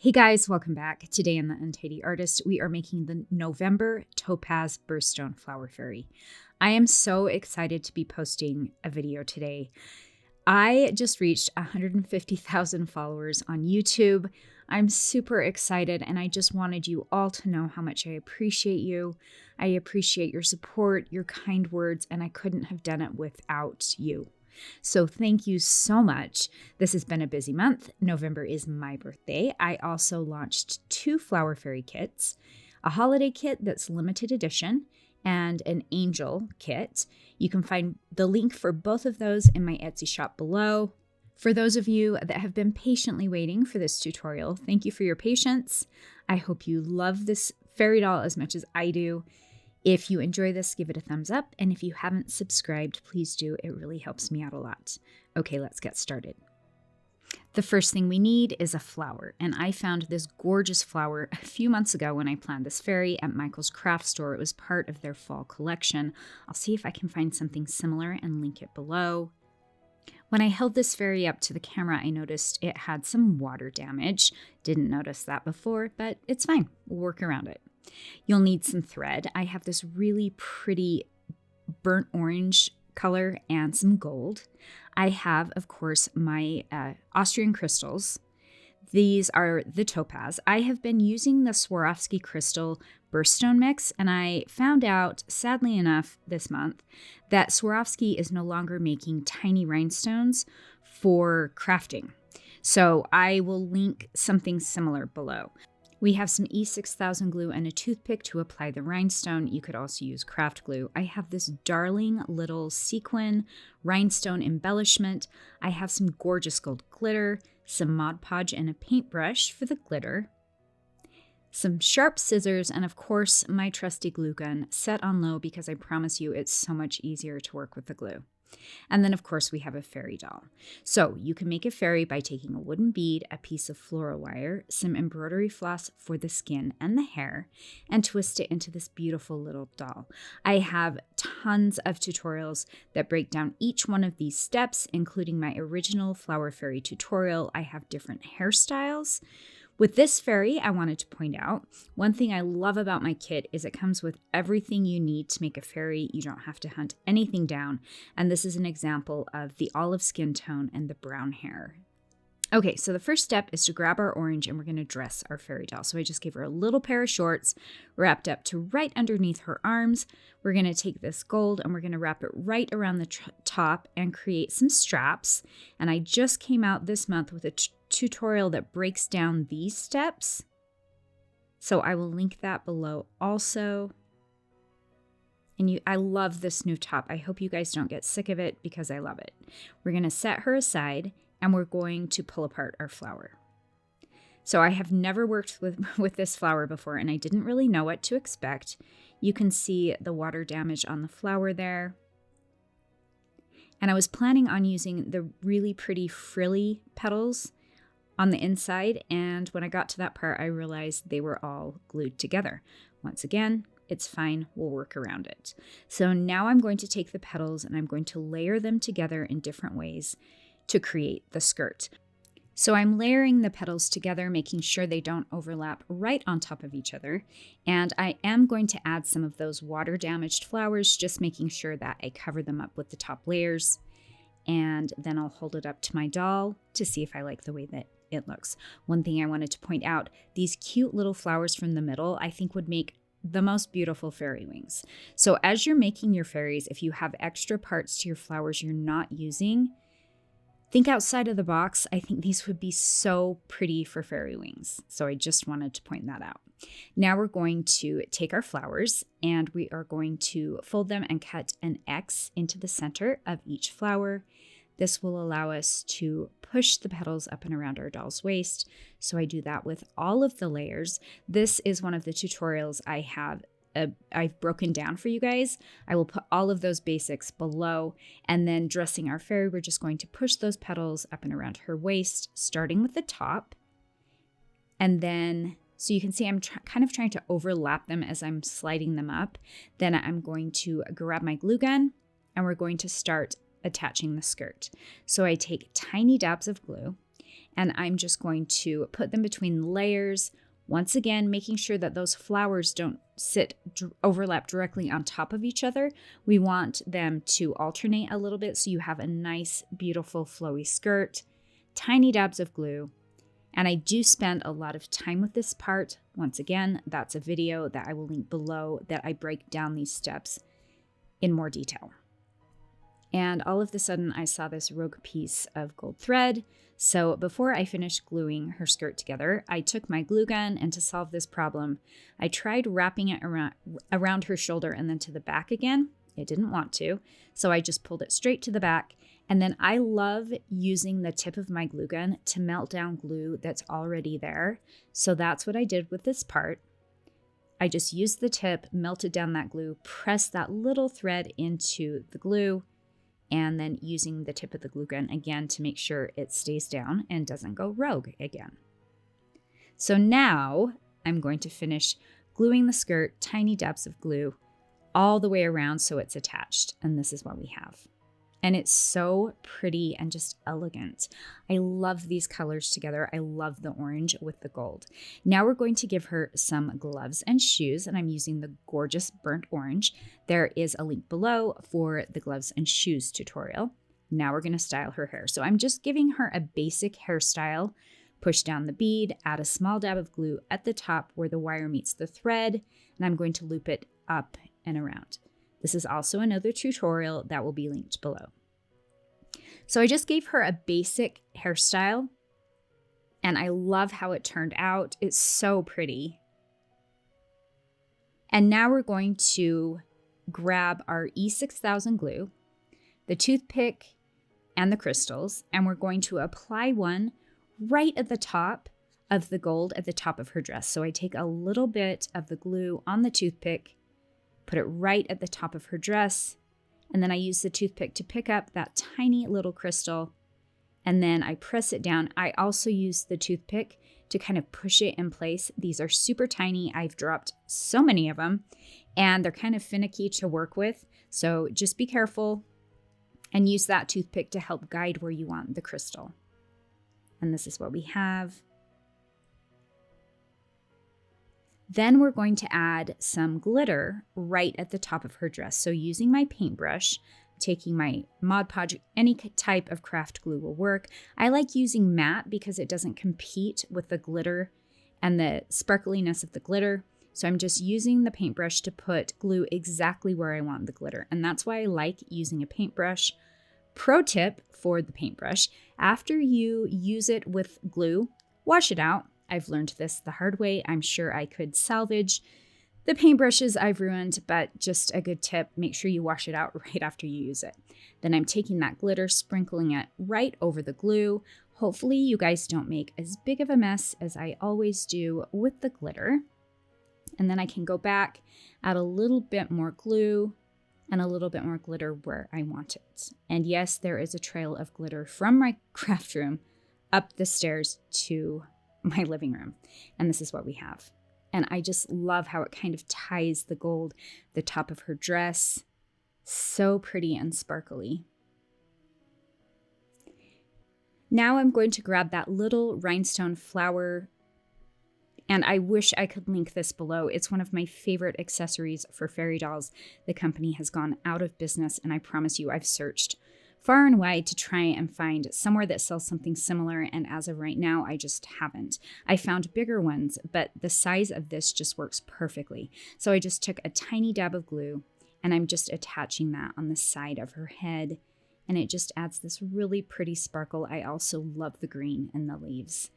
Hey guys, welcome back. Today on The Untidy Artist, we are making the November Topaz Birthstone Flower Fairy. I am so excited to be posting a video today. I just reached 150,000 followers on YouTube. I'm super excited and I just wanted you all to know how much I appreciate you. I appreciate your support, your kind words, and I couldn't have done it without you. So thank you so much. This has been a busy month. November is my birthday. I also launched 2 flower fairy kits, a holiday kit that's limited edition and an angel kit. You can find the link for both of those in my Etsy shop below. For those of you that have been patiently waiting for this tutorial, thank you for your patience. I hope you love this fairy doll as much as I do. If you enjoy this, give it a thumbs up, and if you haven't subscribed, please do. It really helps me out a lot. Okay, let's get started. The first thing we need is a flower, and I found this gorgeous flower a few months ago when I planned this fairy at Michael's craft store. It was part of their fall collection. I'll see if I can find something similar and link it below. When I held this fairy up to the camera, I noticed it had some water damage. Didn't notice that before, but it's fine. We'll work around it. You'll need some thread. I have this really pretty burnt orange color and some gold. I have, of course, my Austrian crystals. These are the topaz. I have been using the Swarovski crystal birthstone mix, and I found out, sadly enough, this month, that Swarovski is no longer making tiny rhinestones for crafting. So I will link something similar below. We have some E6000 glue and a toothpick to apply the rhinestone. You could also use craft glue. I have this darling little sequin rhinestone embellishment. I have some gorgeous gold glitter, some Mod Podge and a paintbrush for the glitter, some sharp scissors, and of course my trusty glue gun set on low because I promise you it's so much easier to work with the glue. And then, of course, we have a fairy doll. So you can make a fairy by taking a wooden bead, a piece of floral wire, some embroidery floss for the skin and the hair, and twist it into this beautiful little doll. I have tons of tutorials that break down each one of these steps, including my original flower fairy tutorial. I have different hairstyles. With this fairy, I wanted to point out, one thing I love about my kit is it comes with everything you need to make a fairy. You don't have to hunt anything down. And this is an example of the olive skin tone and the brown hair. Okay, so the first step is to grab our orange and we're going to dress our fairy doll. So I just gave her a little pair of shorts wrapped up to right underneath her arms. We're going to take this gold and we're going to wrap it right around the top and create some straps. And I just came out this month with a tutorial that breaks down these steps. So I will link that below also. And I love this new top. I hope you guys don't get sick of it because I love it. We're going to set her aside and we're going to pull apart our flower. So I have never worked with this flower before and I didn't really know what to expect. You can see the water damage on the flower there. And I was planning on using the really pretty frilly petals on the inside, and when I got to that part, I realized they were all glued together. Once again, it's fine, we'll work around it. So now I'm going to take the petals and I'm going to layer them together in different ways to create the skirt. So I'm layering the petals together, making sure they don't overlap right on top of each other. And I am going to add some of those water damaged flowers, just making sure that I cover them up with the top layers. And then I'll hold it up to my doll to see if I like the way that it looks. One thing I wanted to point out, these cute little flowers from the middle, I think would make the most beautiful fairy wings. So as you're making your fairies, if you have extra parts to your flowers you're not using, think outside of the box. I think these would be so pretty for fairy wings. So I just wanted to point that out. Now we're going to take our flowers and we are going to fold them and cut an X into the center of each flower. This will allow us to push the petals up and around our doll's waist. So I do that with all of the layers. This is one of the tutorials I've broken down for you guys. I will put all of those basics below, and then dressing our fairy, we're just going to push those petals up and around her waist, starting with the top. And then, so you can see I'm kind of trying to overlap them as I'm sliding them up. Then I'm going to grab my glue gun and we're going to start attaching the skirt. So I take tiny dabs of glue and I'm just going to put them between layers. Once again, making sure that those flowers don't overlap directly on top of each other. We want them to alternate a little bit so you have a nice, beautiful, flowy skirt. Tiny dabs of glue. And I do spend a lot of time with this part. Once again, that's a video that I will link below that I break down these steps in more detail. And all of a sudden, I saw this rogue piece of gold thread. So before I finished gluing her skirt together, I took my glue gun, and to solve this problem, I tried wrapping it around her shoulder and then to the back again. It didn't want to, so I just pulled it straight to the back. And then I love using the tip of my glue gun to melt down glue that's already there. So that's what I did with this part. I just used the tip, melted down that glue, pressed that little thread into the glue, and then using the tip of the glue gun again to make sure it stays down and doesn't go rogue again. So now I'm going to finish gluing the skirt, tiny dabs of glue, all the way around so it's attached. And this is what we have. And it's so pretty and just elegant. I love these colors together. I love the orange with the gold. Now we're going to give her some gloves and shoes, and I'm using the gorgeous burnt orange. There is a link below for the gloves and shoes tutorial. Now we're going to style her hair. So I'm just giving her a basic hairstyle. Push down the bead, add a small dab of glue at the top where the wire meets the thread, and I'm going to loop it up and around. This is also another tutorial that will be linked below. So I just gave her a basic hairstyle, and I love how it turned out. It's so pretty. And now we're going to grab our E6000 glue, the toothpick, and the crystals, and we're going to apply one right at the top of the gold at the top of her dress. So I take a little bit of the glue on the toothpick, put it right at the top of her dress, and then I use the toothpick to pick up that tiny little crystal, and then I press it down. I also use the toothpick to kind of push it in place. These are super tiny. I've dropped so many of them, and they're kind of finicky to work with. So just be careful and use that toothpick to help guide where you want the crystal. And this is what we have. Then we're going to add some glitter right at the top of her dress. So using my paintbrush, taking my Mod Podge, any type of craft glue will work. I like using matte because it doesn't compete with the glitter and the sparkliness of the glitter. So I'm just using the paintbrush to put glue exactly where I want the glitter. And that's why I like using a paintbrush. Pro tip for the paintbrush, after you use it with glue, wash it out. I've learned this the hard way. I'm sure I could salvage the paintbrushes I've ruined, but just a good tip, make sure you wash it out right after you use it. Then I'm taking that glitter, sprinkling it right over the glue. Hopefully you guys don't make as big of a mess as I always do with the glitter. And then I can go back, add a little bit more glue and a little bit more glitter where I want it. And yes, there is a trail of glitter from my craft room up the stairs to my living room. And this is what we have. And I just love how it kind of ties the gold, the top of her dress. So pretty and sparkly. Now I'm going to grab that little rhinestone flower, and I wish I could link this below. It's one of my favorite accessories for fairy dolls. The company has gone out of business, and I promise you I've searched far and wide to try and find somewhere that sells something similar, and as of right now, I just haven't. I found bigger ones, but the size of this just works perfectly. So I just took a tiny dab of glue, and I'm just attaching that on the side of her head, and it just adds this really pretty sparkle. I also love the green in the leaves.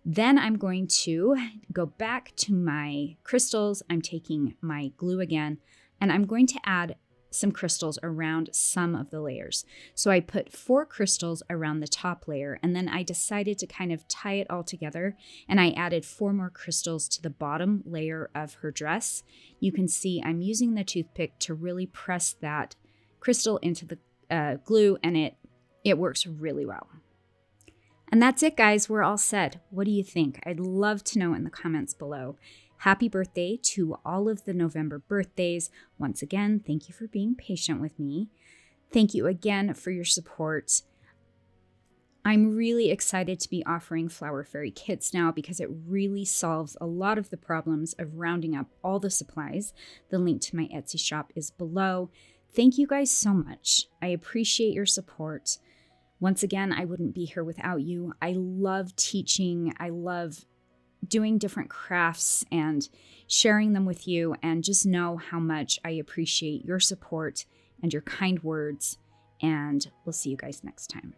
Then I'm going to go back to my crystals. I'm taking my glue again, and I'm going to add some crystals around some of the layers. So I put 4 crystals around the top layer, and then I decided to kind of tie it all together, and I added 4 more crystals to the bottom layer of her dress. You can see I'm using the toothpick to really press that crystal into the glue, and it works really well. And that's it, guys. We're all set. What do you think? I'd love to know in the comments below. Happy birthday to all of the November birthdays. Once again, thank you for being patient with me. Thank you again for your support. I'm really excited to be offering Flower Fairy kits now because it really solves a lot of the problems of rounding up all the supplies. The link to my Etsy shop is below. Thank you guys so much. I appreciate your support. Once again, I wouldn't be here without you. I love teaching. I love doing different crafts and sharing them with you, and just know how much I appreciate your support and your kind words, and we'll see you guys next time.